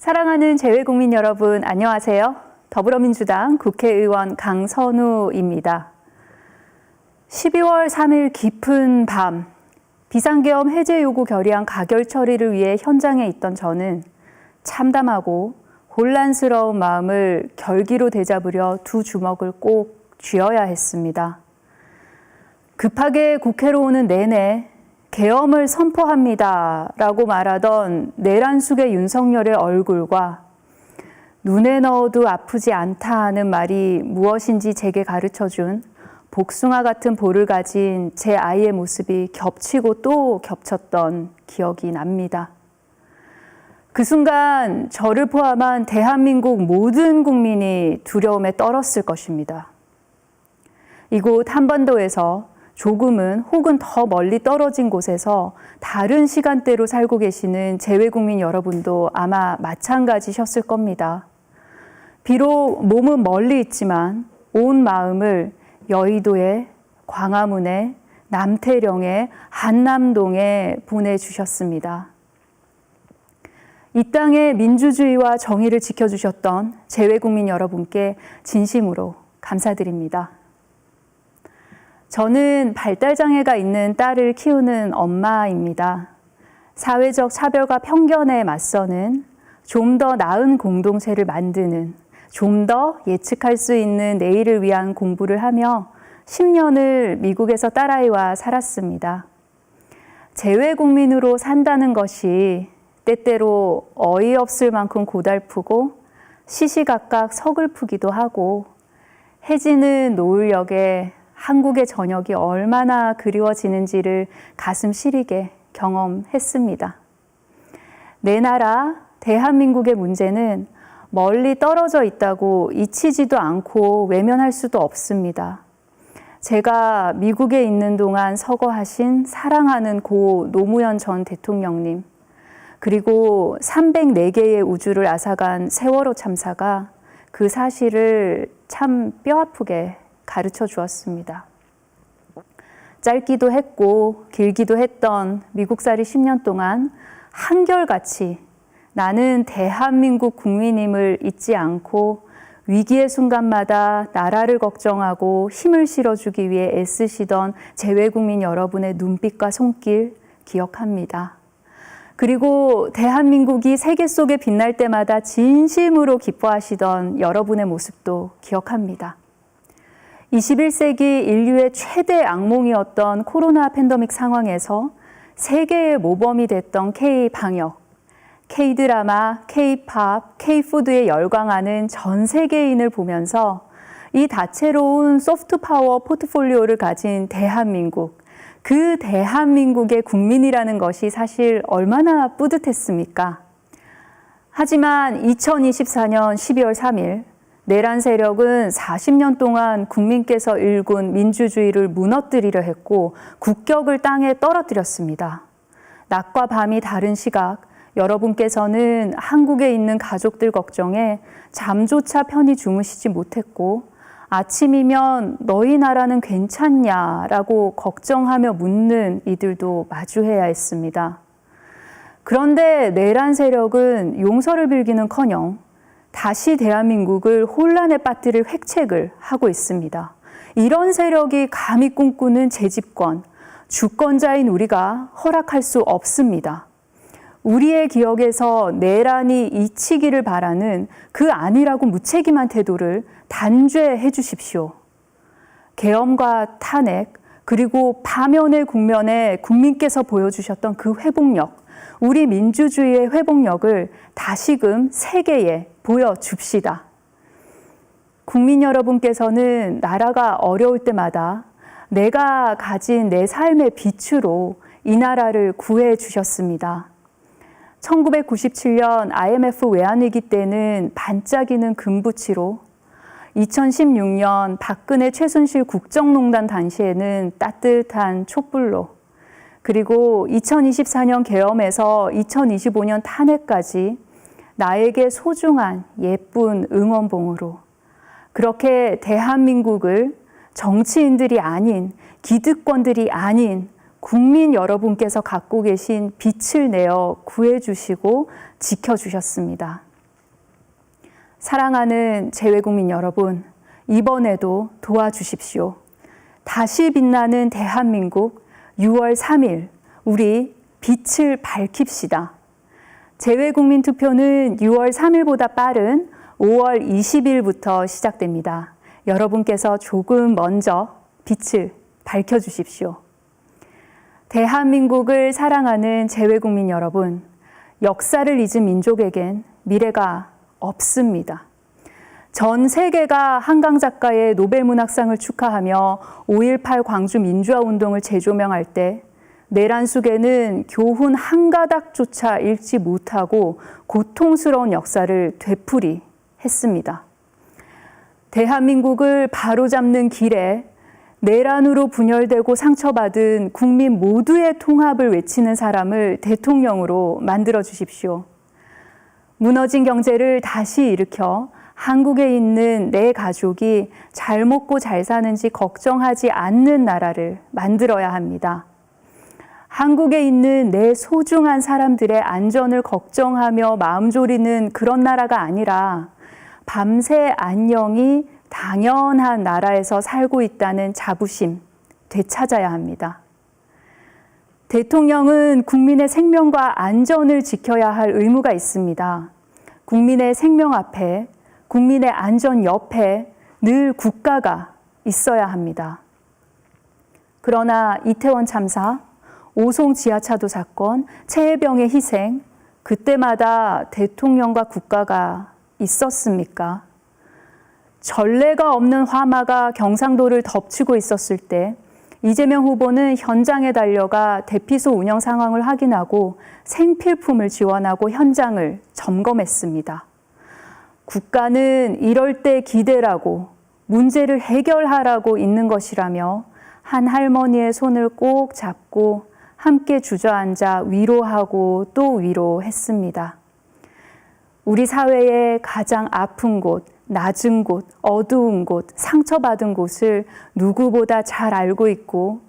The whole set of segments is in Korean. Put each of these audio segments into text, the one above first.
사랑하는 재외국민 여러분, 안녕하세요. 더불어민주당 국회의원 강선우입니다. 12월 3일 깊은 밤, 비상계엄 해제 요구 결의안 가결 처리를 위해 현장에 있던 저는 참담하고 혼란스러운 마음을 결기로 되잡으려 두 주먹을 꼭 쥐어야 했습니다. 급하게 국회로 오는 내내 계엄을 선포합니다 라고 말하던 내란숙의 윤석열의 얼굴과 눈에 넣어도 아프지 않다는 말이 무엇인지 제게 가르쳐준 복숭아 같은 볼을 가진 제 아이의 모습이 겹치고 또 겹쳤던 기억이 납니다. 그 순간 저를 포함한 대한민국 모든 국민이 두려움에 떨었을 것입니다. 이곳 한반도에서 조금은 혹은 더 멀리 떨어진 곳에서 다른 시간대로 살고 계시는 재외국민 여러분도 아마 마찬가지셨을 겁니다. 비록 몸은 멀리 있지만 온 마음을 여의도에, 광화문에, 남태령에, 한남동에 보내주셨습니다. 이 땅의 민주주의와 정의를 지켜주셨던 재외국민 여러분께 진심으로 감사드립니다. 저는 발달장애가 있는 딸을 키우는 엄마입니다. 사회적 차별과 편견에 맞서는 좀 더 나은 공동체를 만드는, 좀 더 예측할 수 있는 내일을 위한 공부를 하며 10년을 미국에서 딸아이와 살았습니다. 재외국민으로 산다는 것이 때때로 어이없을 만큼 고달프고 시시각각 서글프기도 하고 해지는 노을역에 한국의 저녁이 얼마나 그리워지는지를 가슴 시리게 경험했습니다. 내 나라 대한민국의 문제는 멀리 떨어져 있다고 잊히지도 않고 외면할 수도 없습니다. 제가 미국에 있는 동안 서거하신 사랑하는 고 노무현 전 대통령님, 그리고 304개의 우주를 앗아간 세월호 참사가 그 사실을 참 뼈아프게 가르쳐 주었습니다. 짧기도 했고 길기도 했던 미국살이 10년 동안 한결같이 나는 대한민국 국민임을 잊지 않고 위기의 순간마다 나라를 걱정하고 힘을 실어주기 위해 애쓰시던 재외국민 여러분의 눈빛과 손길 기억합니다. 그리고 대한민국이 세계 속에 빛날 때마다 진심으로 기뻐하시던 여러분의 모습도 기억합니다. 21세기 인류의 최대 악몽이었던 코로나 팬데믹 상황에서 세계의 모범이 됐던 K-방역, K-드라마, K-팝, K-푸드에 열광하는 전 세계인을 보면서 이 다채로운 소프트 파워 포트폴리오를 가진 대한민국, 그 대한민국의 국민이라는 것이 사실 얼마나 뿌듯했습니까? 하지만 2024년 12월 3일 내란 세력은 40년 동안 국민께서 일군 민주주의를 무너뜨리려 했고 국격을 땅에 떨어뜨렸습니다. 낮과 밤이 다른 시각, 여러분께서는 한국에 있는 가족들 걱정에 잠조차 편히 주무시지 못했고 아침이면 너희 나라는 괜찮냐라고 걱정하며 묻는 이들도 마주해야 했습니다. 그런데 내란 세력은 용서를 빌기는커녕 다시 대한민국을 혼란에 빠뜨릴 획책을 하고 있습니다. 이런 세력이 감히 꿈꾸는 재집권, 주권자인 우리가 허락할 수 없습니다. 우리의 기억에서 내란이 잊히기를 바라는 그 아니라고 무책임한 태도를 단죄해 주십시오. 계엄과 탄핵, 그리고 파면의 국면에 국민께서 보여주셨던 그 회복력, 우리 민주주의의 회복력을 다시금 세계에 보여줍시다. 국민 여러분께서는 나라가 어려울 때마다 내가 가진 내 삶의 빛으로 이 나라를 구해 주셨습니다. 1997년 IMF 외환위기 때는 반짝이는 금부치로, 2016년 박근혜 최순실 국정농단 당시에는 따뜻한 촛불로, 그리고 2024년 계엄에서 2025년 탄핵까지 나에게 소중한 예쁜 응원봉으로, 그렇게 대한민국을 정치인들이 아닌, 기득권들이 아닌 국민 여러분께서 갖고 계신 빛을 내어 구해주시고 지켜주셨습니다. 사랑하는 재외국민 여러분, 이번에도 도와주십시오. 다시 빛나는 대한민국 6월 3일, 우리 빛을 밝힙시다. 재외국민 투표는 6월 3일보다 빠른 5월 20일부터 시작됩니다. 여러분께서 조금 먼저 빛을 밝혀주십시오. 대한민국을 사랑하는 재외국민 여러분, 역사를 잊은 민족에겐 미래가 없습니다. 전 세계가 한강 작가의 노벨문학상을 축하하며 5.18 광주 민주화운동을 재조명할 때 내란 속에는 교훈 한 가닥조차 읽지 못하고 고통스러운 역사를 되풀이했습니다. 대한민국을 바로잡는 길에 내란으로 분열되고 상처받은 국민 모두의 통합을 외치는 사람을 대통령으로 만들어 주십시오. 무너진 경제를 다시 일으켜 한국에 있는 내 가족이 잘 먹고 잘 사는지 걱정하지 않는 나라를 만들어야 합니다. 한국에 있는 내 소중한 사람들의 안전을 걱정하며 마음 졸이는 그런 나라가 아니라 밤새 안녕이 당연한 나라에서 살고 있다는 자부심 되찾아야 합니다. 대통령은 국민의 생명과 안전을 지켜야 할 의무가 있습니다. 국민의 생명 앞에, 국민의 안전 옆에 늘 국가가 있어야 합니다. 그러나 이태원 참사, 오송 지하차도 사건, 최혜병의 희생, 그때마다 대통령과 국가가 있었습니까? 전례가 없는 화마가 경상도를 덮치고 있었을 때 이재명 후보는 현장에 달려가 대피소 운영 상황을 확인하고 생필품을 지원하고 현장을 점검했습니다. 국가는 이럴 때 기대라고 문제를 해결하라고 있는 것이라며 한 할머니의 손을 꼭 잡고 함께 주저앉아 위로하고 또 위로했습니다. 우리 사회의 가장 아픈 곳, 낮은 곳, 어두운 곳, 상처받은 곳을 누구보다 잘 알고 있고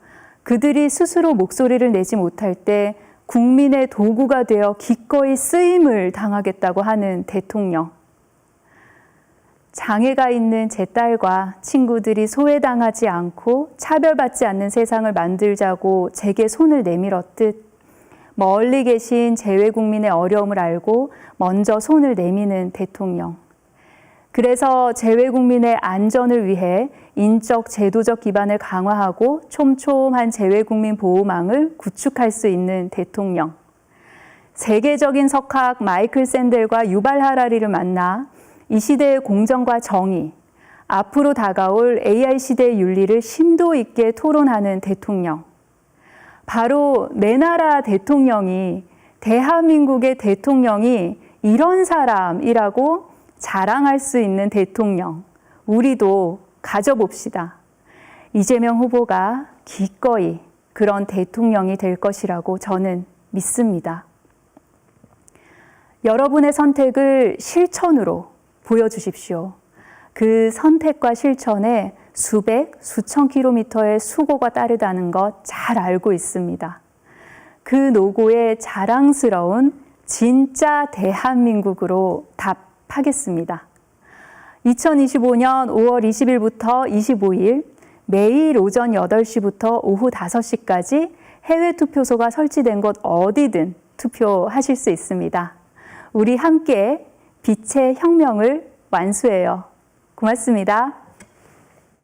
그들이 스스로 목소리를 내지 못할 때 국민의 도구가 되어 기꺼이 쓰임을 당하겠다고 하는 대통령. 장애가 있는 제 딸과 친구들이 소외당하지 않고 차별받지 않는 세상을 만들자고 제게 손을 내밀었듯 멀리 계신 재외국민의 어려움을 알고 먼저 손을 내미는 대통령. 그래서 재외국민의 안전을 위해 인적, 제도적 기반을 강화하고 촘촘한 재외국민 보호망을 구축할 수 있는 대통령. 세계적인 석학 마이클 샌델과 유발 하라리를 만나 이 시대의 공정과 정의, 앞으로 다가올 AI 시대의 윤리를 심도 있게 토론하는 대통령. 바로 내 나라 대통령이, 대한민국의 대통령이 이런 사람이라고 자랑할 수 있는 대통령, 우리도 가져봅시다. 이재명 후보가 기꺼이 그런 대통령이 될 것이라고 저는 믿습니다. 여러분의 선택을 실천으로 보여주십시오. 그 선택과 실천에 수백, 수천 킬로미터의 수고가 따르다는 것 잘 알고 있습니다. 그 노고에 자랑스러운 진짜 대한민국으로 답하겠습니다. 2025년 5월 20일부터 25일 매일 오전 8시부터 오후 5시까지 해외 투표소가 설치된 곳 어디든 투표하실 수 있습니다. 우리 함께 빛의 혁명을 완수해요. 고맙습니다.